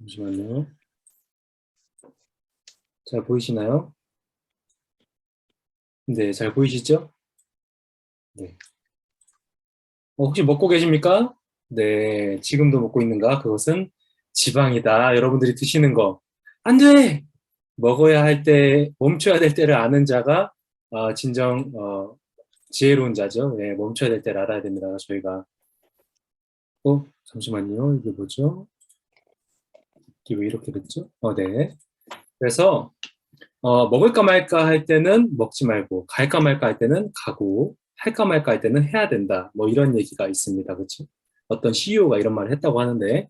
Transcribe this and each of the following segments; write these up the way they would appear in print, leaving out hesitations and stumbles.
잠시만요. 잘 보이시나요? 네, 잘 보이시죠? 네. 혹시 먹고 계십니까? 네, 지금도 먹고 있는가? 그것은 지방이다. 여러분들이 드시는 거. 안 돼! 먹어야 할 때, 멈춰야 될 때를 아는 자가, 진정, 지혜로운 자죠. 네, 멈춰야 될 때를 알아야 됩니다. 저희가. 잠시만요. 이게 뭐죠? 이게 왜 이렇게 됐죠? 네. 그래서, 먹을까 말까 할 때는 먹지 말고, 갈까 말까 할 때는 가고, 할까 말까 할 때는 해야 된다. 뭐 이런 얘기가 있습니다. 그렇죠? 어떤 CEO가 이런 말을 했다고 하는데,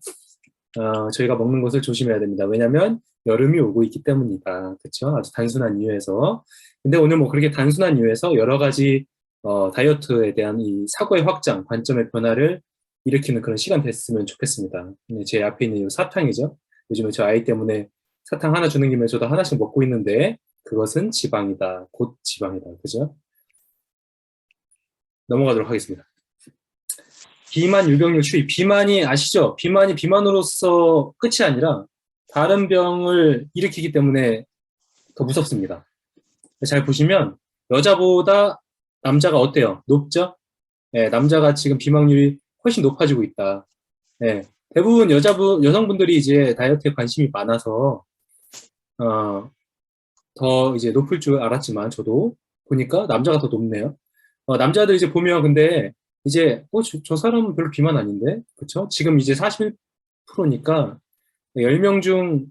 저희가 먹는 것을 조심해야 됩니다. 왜냐하면 여름이 오고 있기 때문이다. 그렇죠? 아주 단순한 이유에서. 근데 오늘 뭐 그렇게 단순한 이유에서 여러 가지 다이어트에 대한 이 사고의 확장, 관점의 변화를 일으키는 그런 시간 됐으면 좋겠습니다. 제 앞에 있는 이 사탕이죠. 요즘에 저 아이 때문에 사탕 하나 주는 김에 저도 하나씩 먹고 있는데 그것은 지방이다. 곧 지방이다. 그죠? 넘어가도록 하겠습니다. 비만, 유병률, 추위. 비만이 아시죠? 비만이 비만으로서 끝이 아니라 다른 병을 일으키기 때문에 더 무섭습니다. 잘 보시면 여자보다 남자가 어때요? 높죠? 네, 남자가 지금 비만율이 훨씬 높아지고 있다. 네, 대부분 여성분들이 이제 다이어트에 관심이 많아서 어, 더 이제 높을 줄 알았지만 저도 보니까 남자가 더 높네요. 남자들 이제 보면 근데 이제 저 사람은 별로 비만 아닌데 그쵸? 지금 이제 41%니까 10명 중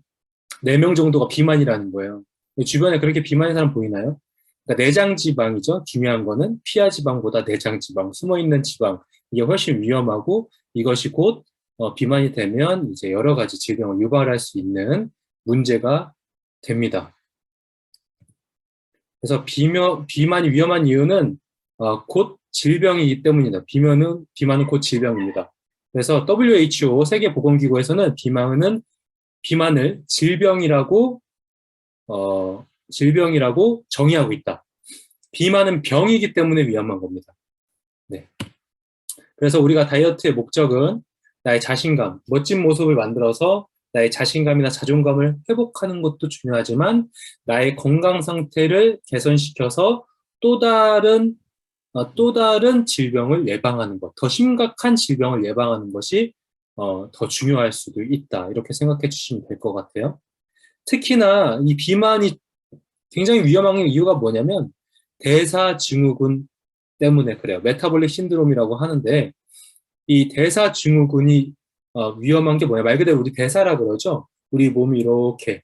4명 정도가 비만이라는 거예요. 주변에 그렇게 비만인 사람 보이나요? 그러니까 내장 지방이죠. 중요한 거는 피하 지방보다 내장 지방, 숨어 있는 지방 이게 훨씬 위험하고 이것이 곧 비만이 되면 이제 여러 가지 질병을 유발할 수 있는 문제가 됩니다. 그래서 비만이 위험한 이유는 곧 질병이기 때문이다. 비만은 곧 질병입니다. 그래서 WHO 세계보건기구에서는 비만을 질병이라고 정의하고 있다. 비만은 병이기 때문에 위험한 겁니다. 네. 그래서 우리가 다이어트의 목적은 나의 자신감, 멋진 모습을 만들어서 나의 자신감이나 자존감을 회복하는 것도 중요하지만 나의 건강 상태를 개선시켜서 또 다른 또 다른 질병을 예방하는 것, 더 심각한 질병을 예방하는 것이 더 중요할 수도 있다. 이렇게 생각해 주시면 될 것 같아요. 특히나 이 비만이 굉장히 위험한 이유가 뭐냐면 대사증후군 때문에 그래요. 메타볼릭 신드롬이라고 하는데 이 대사증후군이 위험한 게 뭐냐? 말 그대로 우리 대사라 그러죠. 우리 몸이 이렇게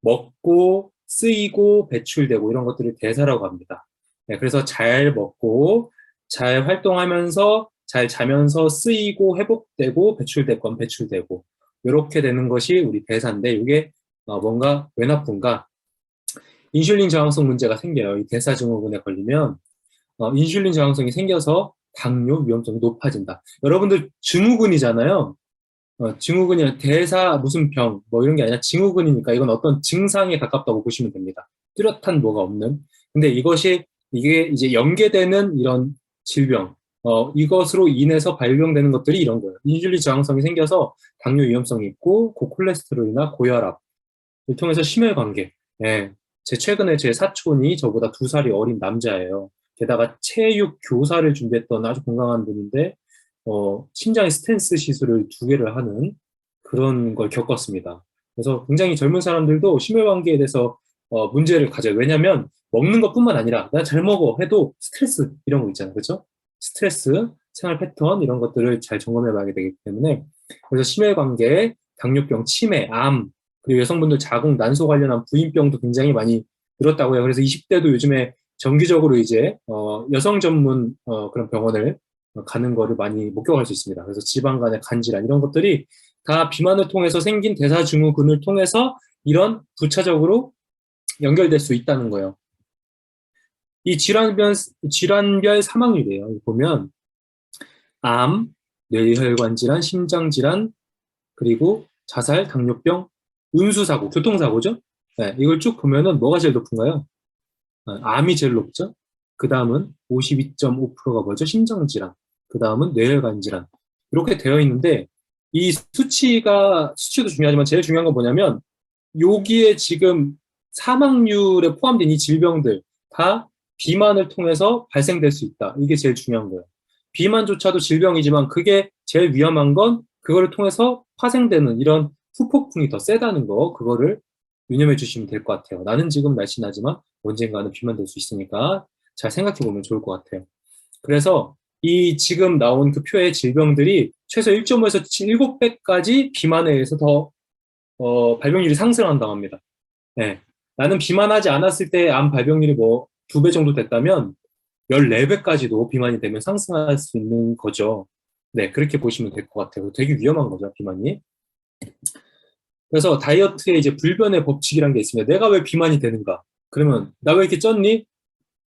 먹고 쓰이고 배출되고 이런 것들을 대사라고 합니다. 네, 그래서 잘 먹고 잘 활동하면서 잘 자면서 쓰이고 회복되고 배출될 건 배출되고 이렇게 되는 것이 우리 대사인데 이게 뭔가 왜 나쁜가? 인슐린 저항성 문제가 생겨요. 이 대사증후군에 걸리면 인슐린 저항성이 생겨서 당뇨 위험성이 높아진다. 여러분들 증후군이잖아요. 증후군이 대사 무슨 병 뭐 이런 게 아니라 증후군이니까 이건 어떤 증상에 가깝다고 보시면 됩니다. 뚜렷한 뭐가 없는. 근데 이게 이제 연계되는 이런 질병, 이것으로 인해서 발병되는 것들이 이런 거예요. 인슐린 저항성이 생겨서 당뇨 위험성이 있고 고콜레스테롤이나 고혈압을 통해서 심혈관계. 예. 최근에 제 사촌이 저보다 2살이 어린 남자예요. 게다가 체육 교사를 준비했던 아주 건강한 분인데 심장에 스텐스 시술을 2개를 하는 그런 걸 겪었습니다. 그래서 굉장히 젊은 사람들도 심혈관계에 대해서 문제를 가져요. 왜냐하면 먹는 것뿐만 아니라 나 잘 먹어 해도 스트레스 이런 거 있잖아요. 그렇죠? 스트레스, 생활 패턴 이런 것들을 잘 점검해 봐야 되기 때문에 그래서 심혈관계, 당뇨병, 치매, 암 그리고 여성분들 자궁, 난소 관련한 부인병도 굉장히 많이 늘었다고 해요. 그래서 20대도 요즘에 정기적으로 이제 여성 전문 그런 병원을 가는 거를 많이 목격할 수 있습니다. 그래서 지방 간의 간질환 이런 것들이 다 비만을 통해서 생긴 대사증후군을 통해서 이런 부차적으로 연결될 수 있다는 거예요. 이 질환별 사망률이에요. 보면 암, 뇌혈관 질환, 심장 질환, 그리고 자살, 당뇨병, 운수사고, 교통사고죠. 네, 이걸 쭉 보면은 뭐가 제일 높은가요? 암이 제일 높죠. 그 다음은 52.5%가 뭐죠? 심장질환. 그 다음은 뇌혈관 질환. 이렇게 되어 있는데 이 수치도 중요하지만 제일 중요한 건 뭐냐면, 여기에 지금 사망률에 포함된 이 질병들 다 비만을 통해서 발생될 수 있다. 이게 제일 중요한 거예요. 비만조차도 질병이지만 그게 제일 위험한 건 그거를 통해서 파생되는 이런 후폭풍이 더 세다는 거, 그거를 유념해 주시면 될 것 같아요. 나는 지금 날씬하지만 언젠가는 비만될 수 있으니까 잘 생각해 보면 좋을 것 같아요. 그래서 이 지금 나온 그 표의 질병들이 최소 1.5에서 7배까지 비만에 의해서 더 발병률이 상승한다고 합니다. 네. 나는 비만하지 않았을 때 암 발병률이 뭐 2배 정도 됐다면 14배까지도 비만이 되면 상승할 수 있는 거죠. 네, 그렇게 보시면 될 것 같아요. 되게 위험한 거죠, 비만이. 그래서 다이어트에 이제 불변의 법칙이라는 게 있습니다. 내가 왜 비만이 되는가? 그러면 나 왜 이렇게 쪘니?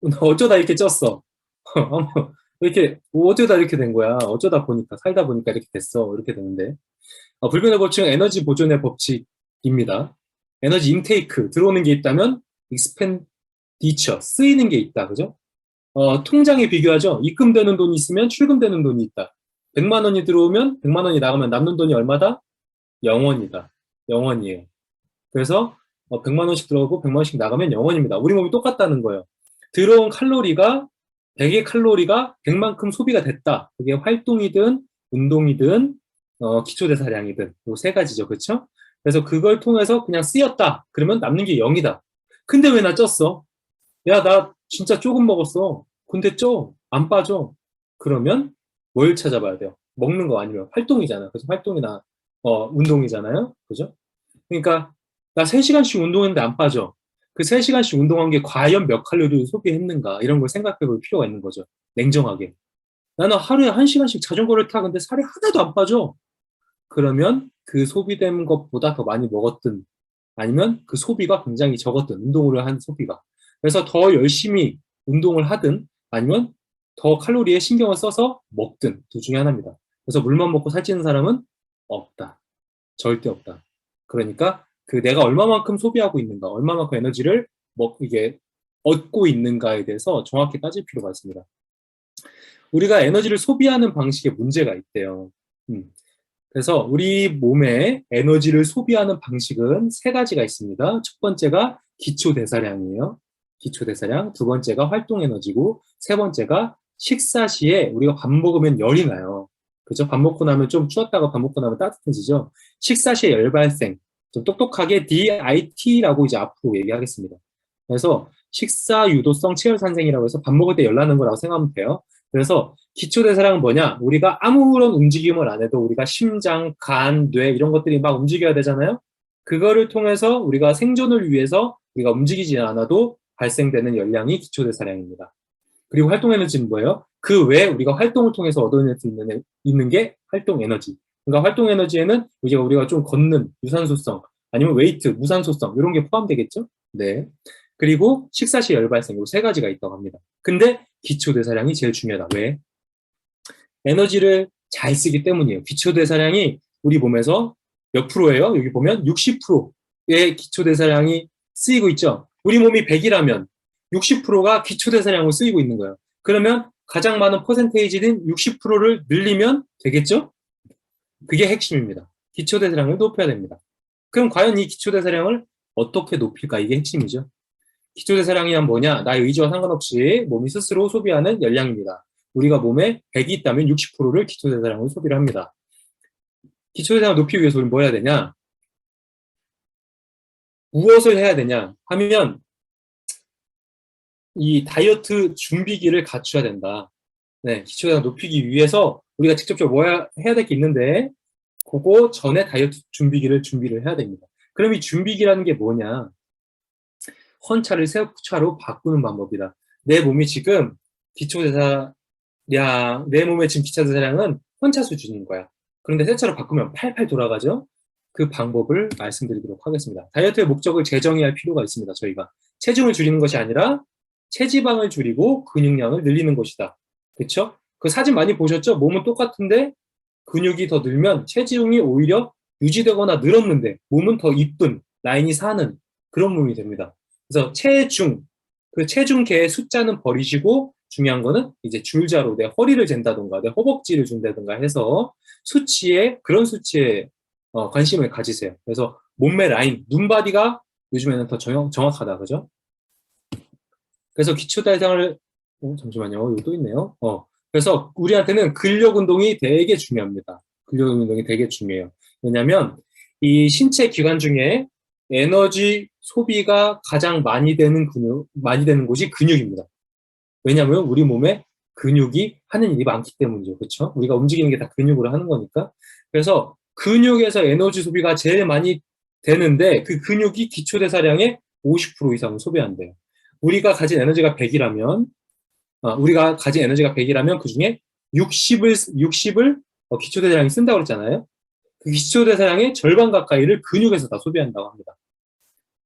나 어쩌다 이렇게 쪘어? 이렇게 어쩌다 이렇게 된 거야? 어쩌다 보니까 살다 보니까 이렇게 됐어. 이렇게 되는데 불변의 법칙은 에너지 보존의 법칙입니다. 에너지 인테이크 들어오는 게 있다면 익스펜디처 쓰이는 게 있다. 그죠? 통장에 비교하죠. 입금되는 돈이 있으면 출금되는 돈이 있다. 100만 원이 들어오면 100만 원이 나가면 남는 돈이 얼마다? 0원이다. 0원이에요. 그래서 100만 원씩 들어오고 100만 원씩 나가면 0원입니다. 우리 몸이 똑같다는 거예요. 들어온 칼로리가 100의 칼로리가 100만큼 소비가 됐다. 그게 활동이든 운동이든 기초대사량이든 이 세 가지죠. 그렇죠? 그래서 그걸 통해서 그냥 쓰였다. 그러면 남는 게 0이다. 근데 왜 나 쪘어? 야, 나 진짜 조금 먹었어. 근데 쪄. 안 빠져. 그러면 뭘 찾아봐야 돼요? 먹는 거 아니면 활동이잖아. 그래서 활동이나 운동이잖아요. 그죠? 그러니까 나 3시간씩 운동했는데 안 빠져. 그 3시간씩 운동한 게 과연 몇 칼로리를 소비했는가 이런 걸 생각해 볼 필요가 있는 거죠. 냉정하게. 나는 하루에 1시간씩 자전거를 타. 근데 살이 하나도 안 빠져. 그러면 그 소비된 것보다 더 많이 먹었든 아니면 그 소비가 굉장히 적었든 운동을 한 소비가. 그래서 더 열심히 운동을 하든 아니면 더 칼로리에 신경을 써서 먹든 둘 중에 하나입니다. 그래서 물만 먹고 살찌는 사람은 없다. 절대 없다. 그러니까 그 내가 얼마만큼 소비하고 있는가, 얼마만큼 에너지를 이게 얻고 있는가에 대해서 정확히 따질 필요가 있습니다. 우리가 에너지를 소비하는 방식에 문제가 있대요. 그래서 우리 몸에 에너지를 소비하는 방식은 세 가지가 있습니다. 첫 번째가 기초대사량이에요. 기초대사량. 두 번째가 활동에너지고, 세 번째가 식사 시에 우리가 밥 먹으면 열이 나요. 그죠? 밥 먹고 나면 좀 추웠다가 밥 먹고 나면 따뜻해지죠? 식사 시에 열 발생. 좀 똑똑하게 DIT라고 이제 앞으로 얘기하겠습니다. 그래서 식사 유도성 체열산생이라고 해서 밥 먹을 때 열 나는 거라고 생각하면 돼요. 그래서 기초대사량은 뭐냐? 우리가 아무런 움직임을 안 해도 우리가 심장, 간, 뇌 이런 것들이 막 움직여야 되잖아요. 그거를 통해서 우리가 생존을 위해서 우리가 움직이지 않아도 발생되는 열량이 기초대사량입니다. 그리고 활동에너지는 뭐예요? 그 외에 우리가 활동을 통해서 얻어낼 수 있는 게 활동에너지. 그러니까 활동에너지에는 이제 우리가 좀 걷는 유산소성, 아니면 웨이트, 무산소성 이런 게 포함되겠죠? 네. 그리고 식사 시 열발생 이 세 가지가 있다고 합니다. 근데 기초대사량이 제일 중요하다. 왜? 에너지를 잘 쓰기 때문이에요. 기초대사량이 우리 몸에서 몇 프로예요? 여기 보면 60%의 기초대사량이 쓰이고 있죠. 우리 몸이 100이라면 60%가 기초대사량으로 쓰이고 있는 거예요. 그러면 가장 많은 퍼센테이지인 60%를 늘리면 되겠죠? 그게 핵심입니다. 기초대사량을 높여야 됩니다. 그럼 과연 이 기초대사량을 어떻게 높일까? 이게 핵심이죠. 기초대사량이란 뭐냐? 나의 의지와 상관없이 몸이 스스로 소비하는 열량입니다. 우리가 몸에 100이 있다면 60%를 기초대사량으로 소비를 합니다. 기초대사량을 높이기 위해서 우리는 뭐 해야 되냐? 무엇을 해야 되냐 하면 이 다이어트 준비기를 갖춰야 된다. 네, 기초대사량 높이기 위해서 우리가 직접적으로 뭐 해야 될 게 있는데 그거 전에 다이어트 준비를 해야 됩니다. 그럼 이 준비기라는 게 뭐냐? 헌차를 세차로 바꾸는 방법이다. 내 몸이 지금 기초대사량, 내 몸의 지금 기초대사량은 헌차 수준인 거야. 그런데 세차로 바꾸면 팔팔 돌아가죠? 그 방법을 말씀드리도록 하겠습니다. 다이어트의 목적을 재정의할 필요가 있습니다. 저희가 체중을 줄이는 것이 아니라 체지방을 줄이고 근육량을 늘리는 것이다. 그렇죠? 그 사진 많이 보셨죠? 몸은 똑같은데 근육이 더 늘면 체중이 오히려 유지되거나 늘었는데 몸은 더 이쁜 라인이 사는 그런 몸이 됩니다. 그래서 그 체중계의 숫자는 버리시고 중요한 거는 이제 줄자로 내 허리를 잰다던가 내 허벅지를 준다던가 해서 수치에, 그런 수치에 관심을 가지세요. 그래서 몸매 라인, 눈바디가 요즘에는 더 정확하다. 그죠? 그래서 기초 대사를, 잠시만요. 여기 또 있네요. 그래서 우리한테는 근력 운동이 되게 중요합니다. 근력 운동이 되게 중요해요. 왜냐면 이 신체 기관 중에 에너지 소비가 가장 많이 되는 곳이 근육입니다. 왜냐면 우리 몸에 근육이 하는 일이 많기 때문이죠. 그렇죠? 우리가 움직이는 게 다 근육으로 하는 거니까. 그래서 근육에서 에너지 소비가 제일 많이 되는데 그 근육이 기초 대사량의 50% 이상을 소비한대요. 우리가 가진 에너지가 100이라면 그 중에 60을 기초 대사량이 쓴다고 그랬잖아요. 그 기초 대사량의 절반 가까이를 근육에서 다 소비한다고 합니다.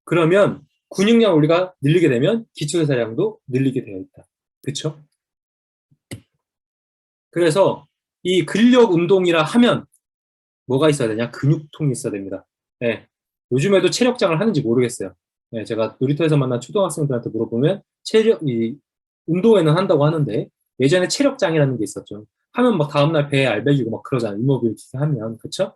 그러면 근육량 우리가 늘리게 되면 기초 대사량도 늘리게 되어 있다. 그렇죠? 그래서 이 근력 운동이라 하면 뭐가 있어야 되냐? 근육통이 있어야 됩니다. 네. 요즘에도 체력장을 하는지 모르겠어요. 네, 제가 놀이터에서 만난 초등학생들한테 물어보면 운동회는 한다고 하는데 예전에 체력장이라는 게 있었죠. 하면 막 다음날 배에 알배기고 막 그러잖아요. 이모빌리티 하면. 그쵸?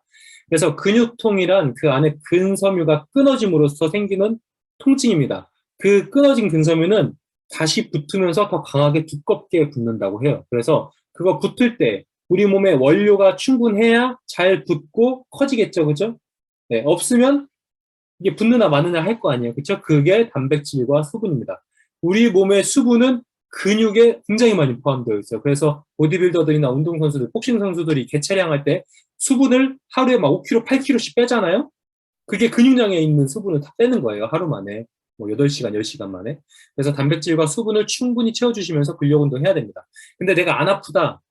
그래서 근육통이란 그 안에 근섬유가 끊어짐으로써 생기는 통증입니다. 그 끊어진 근섬유는 다시 붙으면서 더 강하게 두껍게 붙는다고 해요. 그래서 그거 붙을 때 우리 몸에 원료가 충분해야 잘 붙고 커지겠죠. 그죠? 네, 없으면 이게 붙느냐 마느냐 할 거 아니에요. 그쵸? 그게 단백질과 수분입니다. 우리 몸의 수분은 근육에 굉장히 많이 포함되어 있어요. 그래서 보디빌더들이나 운동선수들, 복싱 선수들이 개체량할 때 수분을 하루에 막 5kg, 8kg씩 빼잖아요. 그게 근육량에 있는 수분을 다 빼는 거예요. 하루 만에. 뭐 8시간, 10시간 만에. 그래서 단백질과 수분을 충분히 채워주시면서 근력 운동 해야 됩니다. 근데 내가 안 아프다.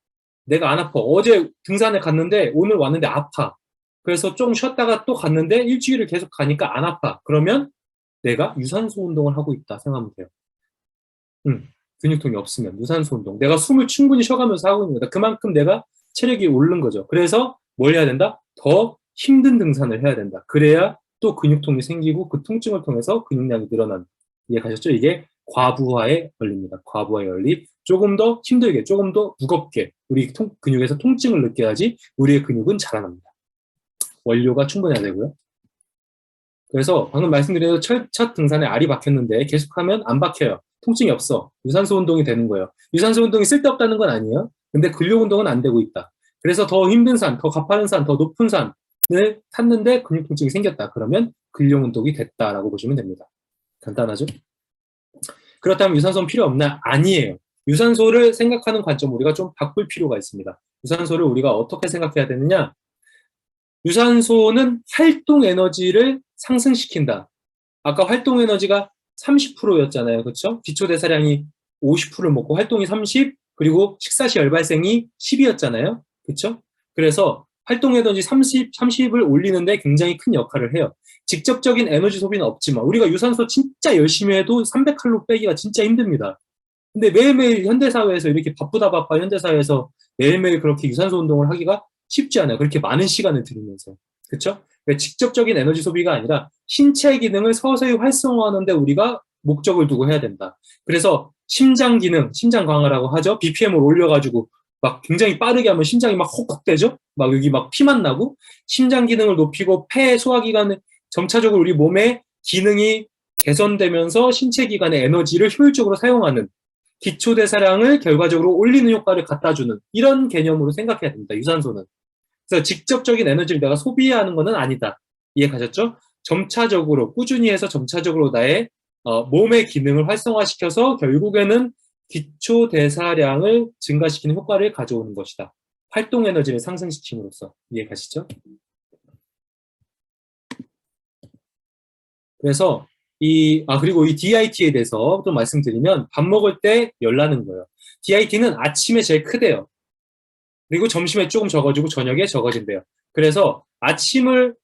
내가 안 아파. 어제 등산을 갔는데 오늘 왔는데 아파. 그래서 좀 쉬었다가 또 갔는데 일주일을 계속 가니까 안 아파. 그러면 내가 유산소 운동을 하고 있다 생각하면 돼요. 근육통이 없으면 유산소 운동. 내가 숨을 충분히 쉬어가면서 하고 있는 거다. 그만큼 내가 체력이 오른 거죠. 그래서 뭘 해야 된다? 더 힘든 등산을 해야 된다. 그래야 또 근육통이 생기고 그 통증을 통해서 근육량이 늘어나는. 이해 가셨죠? 이게 과부하의 원리입니다. 과부하의 원리. 조금 더 힘들게, 조금 더 무겁게 우리 근육에서 통증을 느껴야지 우리의 근육은 자라납니다. 원료가 충분해야 되고요. 그래서 방금 말씀드린 첫 등산에 알이 박혔는데 계속하면 안 박혀요. 통증이 없어. 유산소 운동이 되는 거예요. 유산소 운동이 쓸데없다는 건 아니에요. 근데 근력 운동은 안 되고 있다. 그래서 더 힘든 산, 더 가파른 산, 더 높은 산을 탔는데 근육 통증이 생겼다. 그러면 근력 운동이 됐다라고 보시면 됩니다. 간단하죠? 그렇다면 유산소는 필요 없나? 아니에요. 유산소를 생각하는 관점 우리가 좀 바꿀 필요가 있습니다. 유산소를 우리가 어떻게 생각해야 되느냐? 유산소는 활동 에너지를 상승시킨다. 아까 활동 에너지가 30%였잖아요. 그렇죠? 기초 대사량이 50%를 먹고 활동이 30, 그리고 식사 시 열발생이 10이었잖아요. 그렇죠? 그래서 활동 에너지 30을 올리는데 굉장히 큰 역할을 해요. 직접적인 에너지 소비는 없지만 우리가 유산소 진짜 열심히 해도 300칼로 빼기가 진짜 힘듭니다. 근데 매일매일 현대사회에서 이렇게 바쁘다 현대사회에서 매일매일 그렇게 유산소 운동을 하기가 쉽지 않아요. 그렇게 많은 시간을 들이면서. 그렇죠? 그러니까 직접적인 에너지 소비가 아니라 신체 기능을 서서히 활성화하는데 우리가 목적을 두고 해야 된다. 그래서 심장 기능, 심장 강화라고 하죠. BPM을 올려가지고 막 굉장히 빠르게 하면 심장이 막 헉헉대죠. 막 여기 막 피만 나고 심장 기능을 높이고 폐 소화기관을 점차적으로 우리 몸의 기능이 개선되면서 신체 기관의 에너지를 효율적으로 사용하는 기초 대사량을 결과적으로 올리는 효과를 갖다주는 이런 개념으로 생각해야 됩니다. 유산소는. 그래서 직접적인 에너지를 내가 소비하는 것은 아니다. 이해 가셨죠? 점차적으로 꾸준히 해서 점차적으로 나의 몸의 기능을 활성화시켜서 결국에는 기초 대사량을 증가시키는 효과를 가져오는 것이다. 활동 에너지를 상승시킴으로써. 이해 가시죠? 그래서 그리고 이 DIT에 대해서 좀 말씀드리면 밥 먹을 때 열나는 거예요. DIT는 아침에 제일 크대요. 그리고 점심에 조금 적어지고 저녁에 적어진대요. 그래서 아침을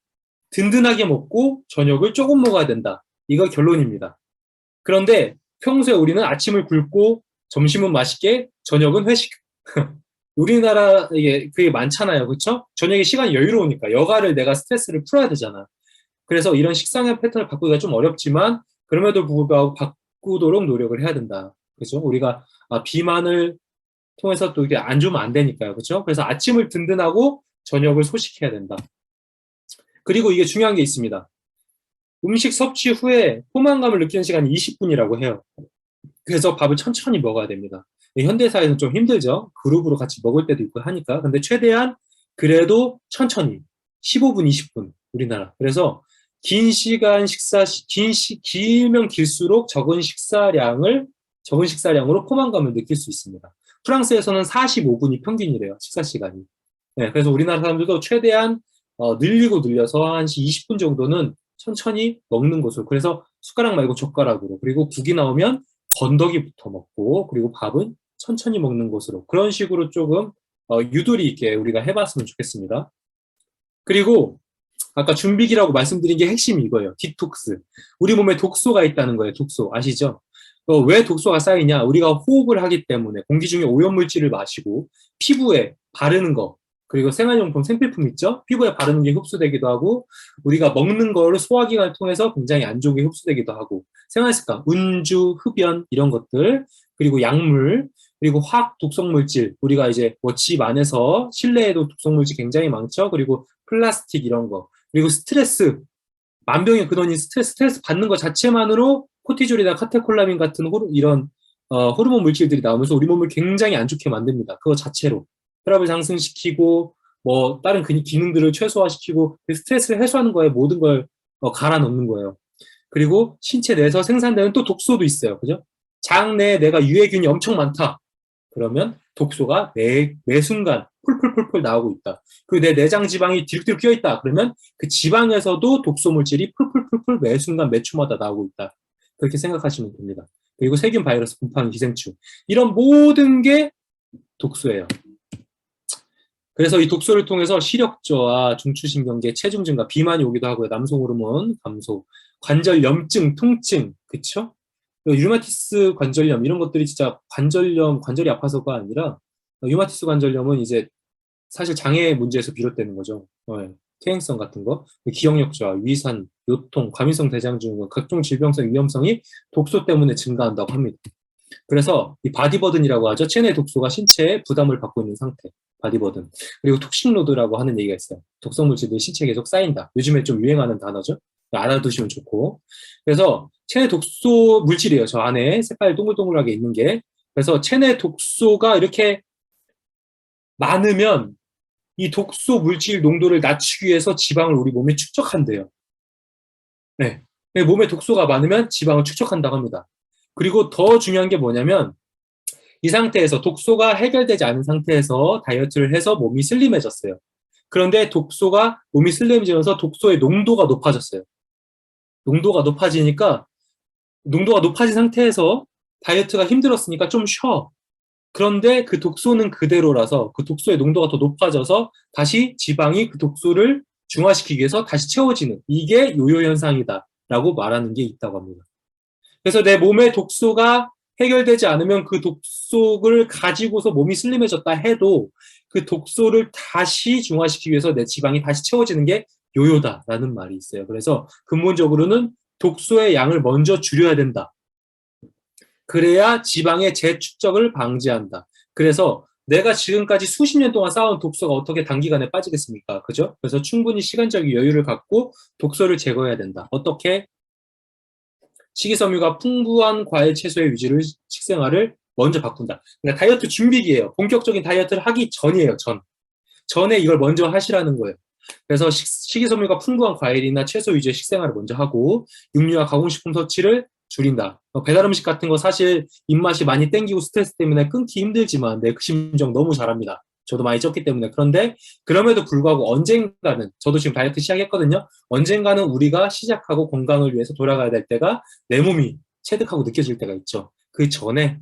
든든하게 먹고 저녁을 조금 먹어야 된다. 이거 결론입니다. 그런데 평소에 우리는 아침을 굶고 점심은 맛있게 저녁은 회식. 우리나라에 그게 많잖아요. 그렇죠? 저녁에 시간이 여유로우니까 여가를 내가 스트레스를 풀어야 되잖아. 그래서 이런 식상의 패턴을 바꾸기가 좀 어렵지만 그럼에도 불구하고 바꾸도록 노력을 해야 된다. 그렇죠? 우리가 비만을 통해서 또 이게 안 주면 안 되니까요. 그렇죠? 그래서 아침을 든든하고 저녁을 소식해야 된다. 그리고 이게 중요한 게 있습니다. 음식 섭취 후에 포만감을 느끼는 시간이 20분이라고 해요. 그래서 밥을 천천히 먹어야 됩니다. 현대사회는 좀 힘들죠. 그룹으로 같이 먹을 때도 있고 하니까. 근데 최대한 그래도 천천히 15분, 20분 우리나라. 그래서 긴 시간 길면 길수록 적은 식사량으로 포만감을 느낄 수 있습니다. 프랑스에서는 45분이 평균이래요. 식사 시간이. 네, 그래서 우리나라 사람들도 최대한 늘려서 한 20분 정도는 천천히 먹는 것으로. 그래서 숟가락 말고 젓가락으로. 그리고 국이 나오면 건더기부터 먹고, 그리고 밥은 천천히 먹는 것으로. 그런 식으로 조금 유도리 있게 우리가 해봤으면 좋겠습니다. 그리고 아까 준비기라고 말씀드린 게 핵심이 이거예요. 디톡스. 우리 몸에 독소가 있다는 거예요. 독소. 아시죠? 왜 독소가 쌓이냐? 우리가 호흡을 하기 때문에 공기 중에 오염물질을 마시고 피부에 바르는 거, 그리고 생활용품, 생필품 있죠? 피부에 바르는 게 흡수되기도 하고, 우리가 먹는 거를 소화기관을 통해서 굉장히 안 좋게 흡수되기도 하고, 생활습관, 운주, 흡연 이런 것들, 그리고 약물, 그리고 화학 독성물질, 우리가 이제 뭐 집 안에서 실내에도 독성물질 굉장히 많죠? 그리고 플라스틱 이런 거, 그리고 스트레스, 만병의 근원인 스트레스 받는 것 자체만으로 코티졸이나 카테콜라민 같은 이런 호르몬 물질들이 나오면서 우리 몸을 굉장히 안 좋게 만듭니다. 그거 자체로. 혈압을 상승시키고 뭐 다른 기능들을 최소화시키고 스트레스를 해소하는 거에 모든 걸 갈아 넣는 거예요. 그리고 신체 내에서 생산되는 또 독소도 있어요. 그죠? 장 내에 내가 유해균이 엄청 많다. 그러면 독소가 매 순간 풀풀풀풀 나오고 있다. 그리고 내 내장 지방이 뒤룩뒤룩 끼어 있다. 그러면 그 지방에서도 독소 물질이 풀풀풀풀 매 순간 몇 초마다 나오고 있다. 그렇게 생각하시면 됩니다. 그리고 세균, 바이러스, 곰팡이, 기생충 이런 모든 게 독소예요. 그래서 이 독소를 통해서 시력 저하, 중추신경계, 체중 증가, 비만이 오기도 하고요. 남성 호르몬 감소, 관절 염증, 통증, 그쵸? 류마티스 관절염 이런 것들이 진짜 관절이 아파서가 아니라 류마티스 관절염은 이제 사실 장애 문제에서 비롯되는 거죠. 퇴행성 같은 거, 기억력 저하, 위산, 요통, 과민성 대장증후군, 각종 질병성 위험성이 독소 때문에 증가한다고 합니다. 그래서 이 바디버든이라고 하죠. 체내 독소가 신체에 부담을 받고 있는 상태. 바디버든. 그리고 톡식로드라고 하는 얘기가 있어요. 독성물질들이 신체에 계속 쌓인다. 요즘에 좀 유행하는 단어죠. 알아두시면 좋고. 그래서 체내 독소 물질이에요. 저 안에 색깔 동글동글하게 있는 게. 그래서 체내 독소가 이렇게 많으면 이 독소 물질 농도를 낮추기 위해서 지방을 우리 몸에 축적한대요. 네. 몸에 독소가 많으면 지방을 축적한다고 합니다. 그리고 더 중요한 게 뭐냐면 이 상태에서 독소가 해결되지 않은 상태에서 다이어트를 해서 몸이 슬림해졌어요. 그런데 몸이 슬림해지면서 독소의 농도가 높아졌어요. 농도가 높아진 상태에서 다이어트가 힘들었으니까 좀 쉬어. 그런데 그 독소는 그대로라서 그 독소의 농도가 더 높아져서 다시 지방이 그 독소를 중화시키기 위해서 다시 채워지는 이게 요요 현상이다라고 말하는 게 있다고 합니다. 그래서 내 몸에 독소가 해결되지 않으면 그 독소를 가지고서 몸이 슬림해졌다 해도 그 독소를 다시 중화시키기 위해서 내 지방이 다시 채워지는 게 요요다라는 말이 있어요. 그래서 근본적으로는 독소의 양을 먼저 줄여야 된다. 그래야 지방의 재축적을 방지한다. 그래서 내가 지금까지 수십 년 동안 쌓아온 독소가 어떻게 단기간에 빠지겠습니까? 그죠? 그래서 충분히 시간적인 여유를 갖고 독소를 제거해야 된다. 어떻게? 식이섬유가 풍부한 과일, 채소의 위주를 식생활을 먼저 바꾼다. 그러니까 다이어트 준비기예요. 본격적인 다이어트를 하기 전이에요. 전에 이걸 먼저 하시라는 거예요. 그래서 식이섬유가 풍부한 과일이나 채소 위주의 식생활을 먼저 하고 육류와 가공식품 섭취를 줄인다. 배달 음식 같은 거 사실 입맛이 많이 땡기고 스트레스 때문에 끊기 힘들지만 그 심정 너무 잘합니다. 저도 많이 쪘기 때문에. 그런데 그럼에도 불구하고 언젠가는 저도 지금 다이어트 시작했거든요. 언젠가는 우리가 시작하고 건강을 위해서 돌아가야 될 때가 내 몸이 체득하고 느껴질 때가 있죠. 그 전에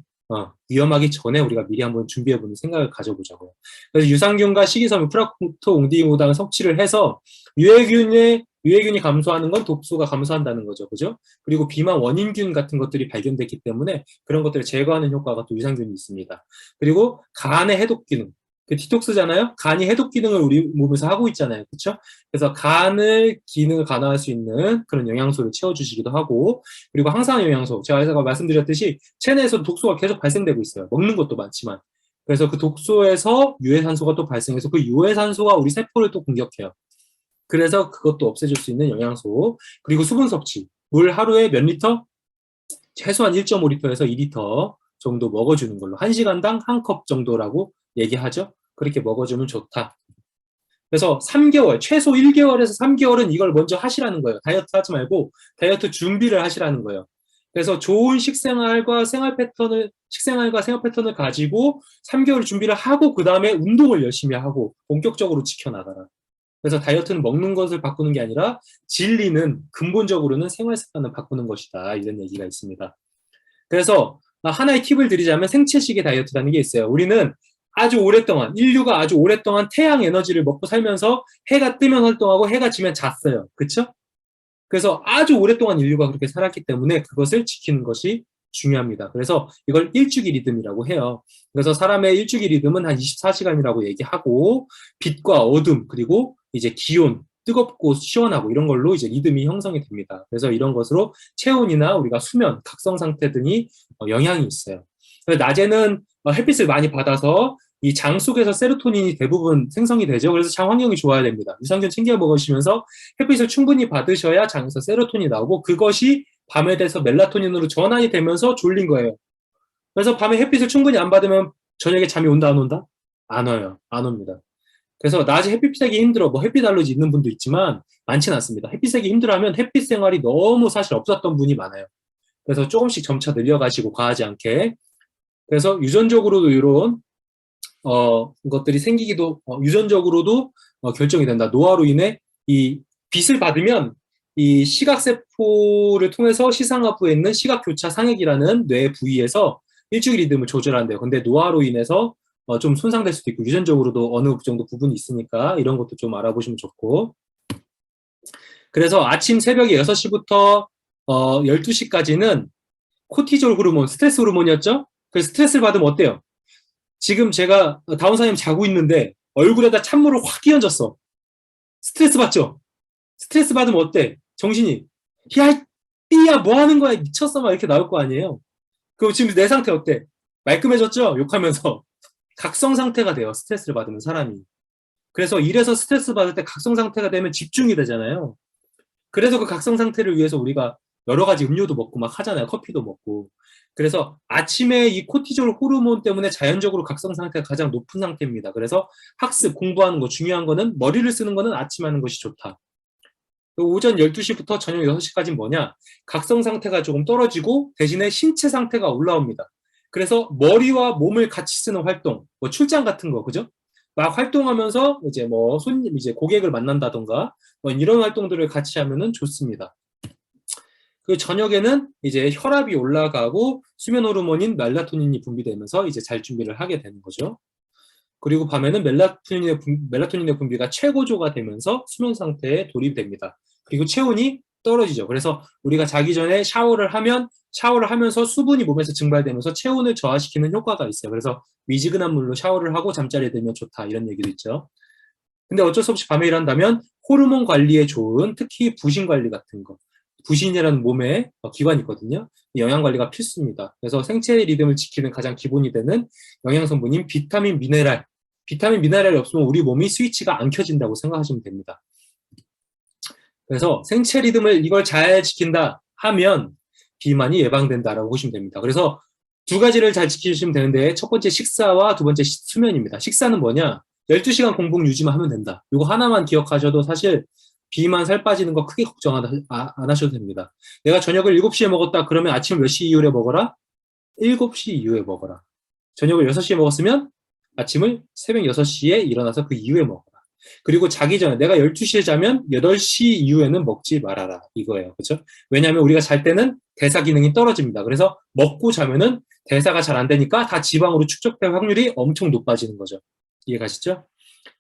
위험하기 전에 우리가 미리 한번 준비해보는 생각을 가져보자고요. 그래서 유산균과 식이섬유, 프락토, 옹디무당을 섭취를 해서 유해균이 감소하는 건 독소가 감소한다는 거죠. 그죠? 그리고 비만 원인균 같은 것들이 발견됐기 때문에 그런 것들을 제거하는 효과가 또 유산균이 있습니다. 그리고 간의 해독 기능. 그 디톡스잖아요. 간이 해독 기능을 우리 몸에서 하고 있잖아요. 그렇죠? 그래서 기능을 간화할 수 있는 그런 영양소를 채워주시기도 하고, 그리고 항산 영양소. 제가 말씀드렸듯이 체내에서 독소가 계속 발생되고 있어요. 먹는 것도 많지만. 그래서 그 독소에서 유해산소가 또 발생해서 그 유해산소가 우리 세포를 또 공격해요. 그래서 그것도 없애줄 수 있는 영양소. 그리고 수분 섭취. 물 하루에 몇 리터? 최소한 1.5리터에서 2리터 정도 먹어주는 걸로. 1시간당 한 컵 정도라고 얘기하죠. 그렇게 먹어주면 좋다. 그래서 3개월, 최소 1개월에서 3개월은 이걸 먼저 하시라는 거예요. 다이어트 하지 말고 다이어트 준비를 하시라는 거예요. 그래서 좋은 식생활과 생활 패턴을 가지고 3개월 준비를 하고 그 다음에 운동을 열심히 하고 본격적으로 지켜나가라. 그래서 다이어트는 먹는 것을 바꾸는 게 아니라 진리는 근본적으로는 생활 습관을 바꾸는 것이다. 이런 얘기가 있습니다. 그래서 하나의 팁을 드리자면 생체식의 다이어트라는 게 있어요. 우리는 아주 오랫동안, 인류가 아주 오랫동안 태양 에너지를 먹고 살면서 해가 뜨면 활동하고 해가 지면 잤어요. 그쵸? 그래서 아주 오랫동안 인류가 그렇게 살았기 때문에 그것을 지키는 것이 중요합니다. 그래서 이걸 일주기 리듬이라고 해요. 그래서 사람의 일주기 리듬은 한 24시간이라고 얘기하고 빛과 어둠 그리고 이제 기온, 뜨겁고 시원하고 이런 걸로 이제 리듬이 형성이 됩니다. 그래서 이런 것으로 체온이나 우리가 수면, 각성 상태 등이 영향이 있어요. 낮에는 햇빛을 많이 받아서 이 장 속에서 세로토닌이 대부분 생성이 되죠. 그래서 장 환경이 좋아야 됩니다. 유산균 챙겨 먹으시면서 햇빛을 충분히 받으셔야 장에서 세로토닌이 나오고 그것이 밤에 돼서 멜라토닌으로 전환이 되면서 졸린 거예요. 그래서 밤에 햇빛을 충분히 안 받으면 저녁에 잠이 온다 안 온다? 안 와요. 안 옵니다. 그래서 낮에 햇빛 쐬기 힘들어. 뭐 햇빛 알러지 있는 분도 있지만 많지는 않습니다. 햇빛 ଶ୍ୱ기 힘들어하면 햇빛 생활이 너무 사실 없었던 분이 많아요. 그래서 조금씩 점차 늘려가시고 과하지 않게. 그래서 유전적으로도 이런 것들이 생기기도 유전적으로도 결정이 된다. 노화로 인해 이 빛을 받으면 이 시각세포를 통해서 시상하부에 있는 시각교차 상액이라는 뇌 부위에서 일주일 리듬을 조절한대요. 근데 노화로 인해서 좀 손상될 수도 있고 유전적으로도 어느 정도 부분이 있으니까 이런 것도 좀 알아보시면 좋고. 그래서 아침 새벽에 6시부터 12시까지는 코티졸 호르몬, 스트레스 호르몬이었죠? 그래서 스트레스를 받으면 어때요? 지금 제가 다운사님 자고 있는데 얼굴에다 찬물을 확 끼얹었어. 스트레스 받죠? 스트레스 받으면 어때? 정신이 야, 삐야 뭐 하는 거야? 미쳤어? 막 이렇게 나올 거 아니에요? 그럼 지금 내 상태 어때? 말끔해졌죠? 욕하면서. 각성 상태가 돼요. 스트레스를 받으면 사람이. 그래서 일에서 스트레스 받을 때 각성 상태가 되면 집중이 되잖아요. 그래서 그 각성 상태를 위해서 우리가 여러 가지 음료도 먹고 막 하잖아요. 커피도 먹고. 그래서 아침에 이 코티졸 호르몬 때문에 자연적으로 각성 상태가 가장 높은 상태입니다. 그래서 학습, 공부하는 거 중요한 거는 머리를 쓰는 거는 아침 하는 것이 좋다. 오전 12시부터 저녁 6시까지는 뭐냐? 각성 상태가 조금 떨어지고 대신에 신체 상태가 올라옵니다. 그래서 머리와 몸을 같이 쓰는 활동, 뭐 출장 같은 거, 그죠? 막 활동하면서 이제 뭐 손님, 이제 고객을 만난다던가 뭐 이런 활동들을 같이 하면은 좋습니다. 그 저녁에는 이제 혈압이 올라가고 수면 호르몬인 멜라토닌이 분비되면서 이제 잘 준비를 하게 되는 거죠. 그리고 밤에는 멜라토닌의 분비가 최고조가 되면서 수면 상태에 돌입됩니다. 그리고 체온이 떨어지죠. 그래서 우리가 자기 전에 샤워를 하면서 수분이 몸에서 증발되면서 체온을 저하시키는 효과가 있어요. 그래서 미지근한 물로 샤워를 하고 잠자리에 들면 좋다 이런 얘기도 있죠. 근데 어쩔 수 없이 밤에 일한다면 호르몬 관리에 좋은 특히 부신 관리 같은 거 부신이라는 몸에 기관이 있거든요. 영양 관리가 필수입니다. 그래서 생체 리듬을 지키는 가장 기본이 되는 영양 성분인 비타민, 미네랄이 없으면 우리 몸이 스위치가 안 켜진다고 생각하시면 됩니다. 그래서 생체 리듬을 이걸 잘 지킨다 하면 비만이 예방된다라고 보시면 됩니다. 그래서 두 가지를 잘 지키시면 되는데 첫 번째 식사와 두 번째 수면입니다. 식사는 뭐냐? 12시간 공복 유지만 하면 된다. 이거 하나만 기억하셔도 사실 비만 살 빠지는 거 크게 걱정 안 하셔도 됩니다. 내가 저녁을 7시에 먹었다 그러면 아침 몇 시 이후에 먹어라? 7시 이후에 먹어라. 저녁을 6시에 먹었으면 아침을 새벽 6시에 일어나서 그 이후에 먹어라. 그리고 자기 전에 내가 12시에 자면 8시 이후에는 먹지 말아라. 이거예요. 그렇죠? 왜냐하면 우리가 잘 때는 대사 기능이 떨어집니다. 그래서 먹고 자면은 대사가 잘 안 되니까 다 지방으로 축적될 확률이 엄청 높아지는 거죠. 이해가시죠?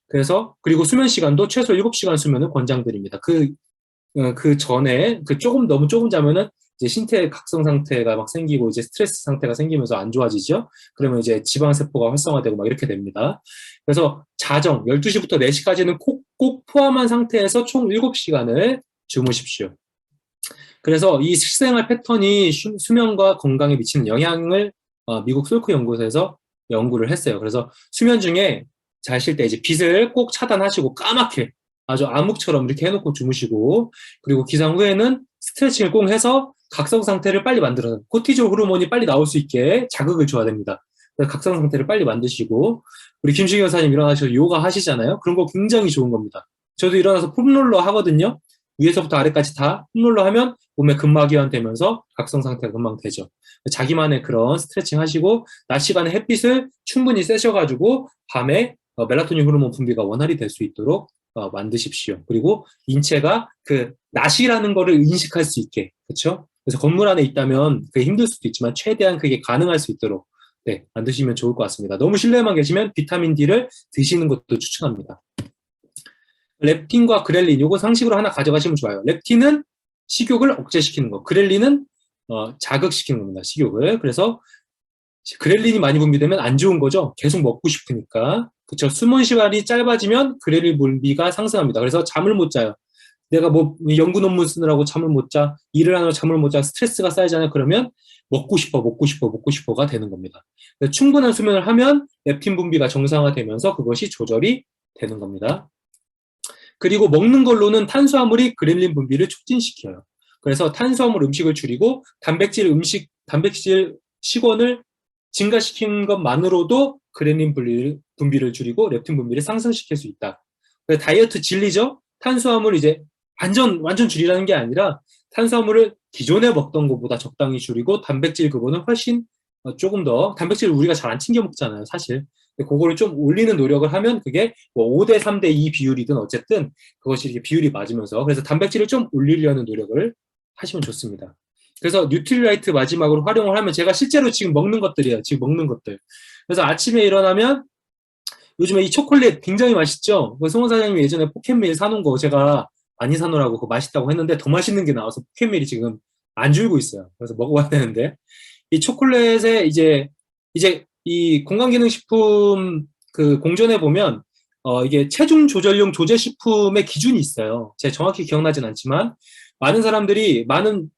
그래서 그리고 수면 시간도 최소 7시간 수면을 권장드립니다. 그 전에 너무 조금 자면은 이제 신체 각성 상태가 막 생기고 이제 스트레스 상태가 생기면서 안 좋아지죠. 그러면 이제 지방 세포가 활성화되고 막 이렇게 됩니다. 그래서 자정 12시부터 4시까지는 꼭 포함한 상태에서 총 7시간을 주무십시오. 그래서 이 식생활 패턴이 수면과 건강에 미치는 영향을 미국 솔크 연구소에서 연구를 했어요. 그래서 수면 중에 자실 때 이제 빛을 꼭 차단하시고 까맣게 아주 암흑처럼 이렇게 해놓고 주무시고, 그리고 기상 후에는 스트레칭을 꼭 해서 각성 상태를 빨리 만들어서 코티졸 호르몬이 빨리 나올 수 있게 자극을 줘야 됩니다. 그래서 각성 상태를 빨리 만드시고, 우리 김식희 여사님 일어나셔서 요가 하시잖아요. 그런 거 굉장히 좋은 겁니다. 저도 일어나서 폼롤러 하거든요. 위에서부터 아래까지 다 폼롤러 하면 몸에 근막이완 되면서 각성 상태가 금방 되죠. 자기만의 그런 스트레칭 하시고, 낮 시간에 햇빛을 충분히 쐬셔가지고 밤에 멜라토닌 호르몬 분비가 원활히 될 수 있도록 만드십시오. 그리고 인체가 그 낮이라는 거를 인식할 수 있게, 그렇죠? 그래서 건물 안에 있다면 그게 힘들 수도 있지만 최대한 그게 가능할 수 있도록 네, 만드시면 좋을 것 같습니다. 너무 실내에만 계시면 비타민 D를 드시는 것도 추천합니다. 렙틴과 그렐린, 요거 상식으로 하나 가져가시면 좋아요. 렙틴은 식욕을 억제시키는 거, 그렐린은 자극시키는 겁니다. 식욕을. 그래서 그렐린이 많이 분비되면 안 좋은 거죠. 계속 먹고 싶으니까. 그쵸. 수면 시간이 짧아지면 그렐린 분비가 상승합니다. 그래서 잠을 못 자요. 내가 뭐 연구 논문 쓰느라고 잠을 못 자, 일을 하느라 잠을 못 자, 스트레스가 쌓이잖아요. 그러면 먹고 싶어가 되는 겁니다. 충분한 수면을 하면 렙틴 분비가 정상화되면서 그것이 조절이 되는 겁니다. 그리고 먹는 걸로는 탄수화물이 그렐린 분비를 촉진시켜요. 그래서 탄수화물 음식을 줄이고 단백질 식원을 증가시키는 것만으로도 그렐린 분비를 줄이고 렙틴 분비를 상승시킬 수 있다. 다이어트 진리죠? 탄수화물 이제 완전 줄이라는 게 아니라 탄수화물을 기존에 먹던 것보다 적당히 줄이고 단백질 그거는 훨씬 조금 더 단백질을 우리가 잘 안 챙겨 먹잖아요, 사실. 그거를 좀 올리는 노력을 하면 그게 뭐 5대 3대 2 비율이든 어쨌든 그것이 이렇게 비율이 맞으면서 그래서 단백질을 좀 올리려는 노력을 하시면 좋습니다. 그래서 뉴트리라이트 마지막으로 활용을 하면 제가 실제로 지금 먹는 것들이에요. 지금 먹는 것들. 그래서 아침에 일어나면 요즘에 이 초콜릿 굉장히 맛있죠? 송원 사장님이 예전에 포켓밀 사놓은 거 제가 많이 사놓으라고 그거 맛있다고 했는데 더 맛있는 게 나와서 포켓밀이 지금 안 줄고 있어요. 그래서 먹어봐야 되는데 이 초콜릿에 이제 이 건강기능식품 그 공전에 보면 이게 체중 조절용 조제식품의 기준이 있어요. 제가 정확히 기억나진 않지만 많은 사람들이 많은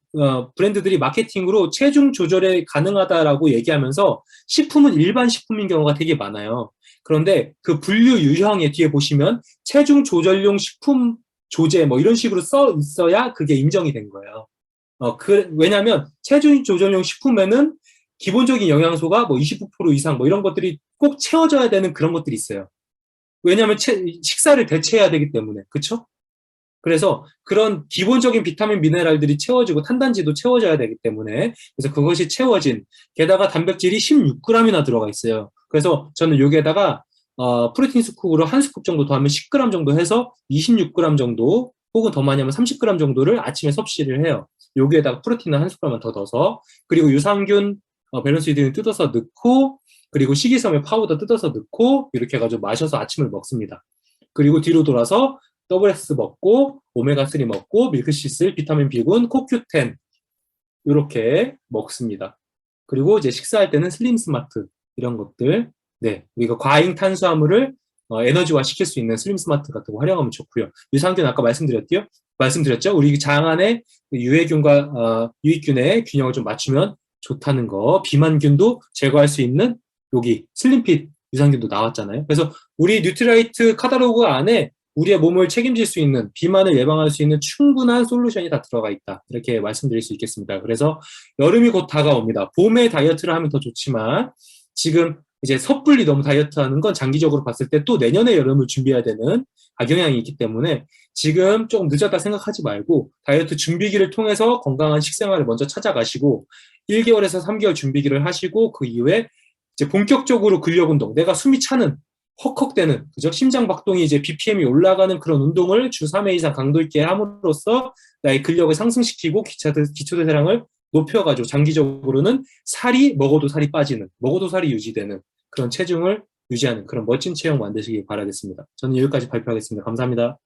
브랜드들이 마케팅으로 체중 조절에 가능하다라고 얘기하면서 식품은 일반 식품인 경우가 되게 많아요. 그런데 그 분류 유형에 뒤에 보시면 체중 조절용 식품 조제 뭐 이런 식으로 써 있어야 그게 인정이 된 거예요. 왜냐하면 체중 조절용 식품에는 기본적인 영양소가 뭐 29% 이상 뭐 이런 것들이 꼭 채워져야 되는 그런 것들이 있어요. 왜냐하면 식사를 대체해야 되기 때문에. 그쵸? 그래서 그런 기본적인 비타민 미네랄들이 채워지고 탄단지도 채워져야 되기 때문에 그래서 그것이 채워진 게다가 단백질이 16g이나 들어가 있어요. 그래서 저는 여기에다가 프로틴 스쿱으로 한 스쿱 정도 더하면 10g 정도 해서 26g 정도 혹은 더 많이 하면 30g 정도를 아침에 섭취를 해요. 여기에다가 프로틴을 한 숟갈만 더 넣어서 그리고 유산균 밸런스 유디는 뜯어서 넣고 그리고 식이섬유 파우더 뜯어서 넣고 이렇게 해가지고 마셔서 아침을 먹습니다. 그리고 뒤로 돌아서 WS 먹고 오메가3 먹고 밀크시슬, 비타민 B군, 코큐10 이렇게 먹습니다. 그리고 이제 식사할 때는 슬림 스마트 이런 것들 네 우리가 과잉 탄수화물을 에너지화 시킬 수 있는 슬림 스마트 같은 거 활용하면 좋고요. 유산균 아까 말씀드렸죠? 우리 장 안에 유해균과 유익균의 균형을 좀 맞추면 좋다는 거. 비만균도 제거할 수 있는 여기 슬림핏 유산균도 나왔잖아요. 그래서 우리 뉴트라이트 카탈로그 안에 우리의 몸을 책임질 수 있는 비만을 예방할 수 있는 충분한 솔루션이 다 들어가 있다. 이렇게 말씀드릴 수 있겠습니다. 그래서 여름이 곧 다가옵니다. 봄에 다이어트를 하면 더 좋지만 지금 이제 섣불리 너무 다이어트 하는 건 장기적으로 봤을 때 또 내년에 여름을 준비해야 되는 악영향이 있기 때문에 지금 조금 늦었다 생각하지 말고 다이어트 준비기를 통해서 건강한 식생활을 먼저 찾아가시고 1개월에서 3개월 준비기를 하시고 그 이후에 이제 본격적으로 근력 운동, 내가 숨이 차는 헉헉대는 그죠? 심장 박동이 이제 BPM이 올라가는 그런 운동을 주 3회 이상 강도 있게 함으로써 나의 근력을 상승시키고 기초대사량을 높여가지고 장기적으로는 먹어도 살이 빠지는, 먹어도 살이 유지되는 그런 체중을 유지하는 그런 멋진 체형 만드시길 바라겠습니다. 저는 여기까지 발표하겠습니다. 감사합니다.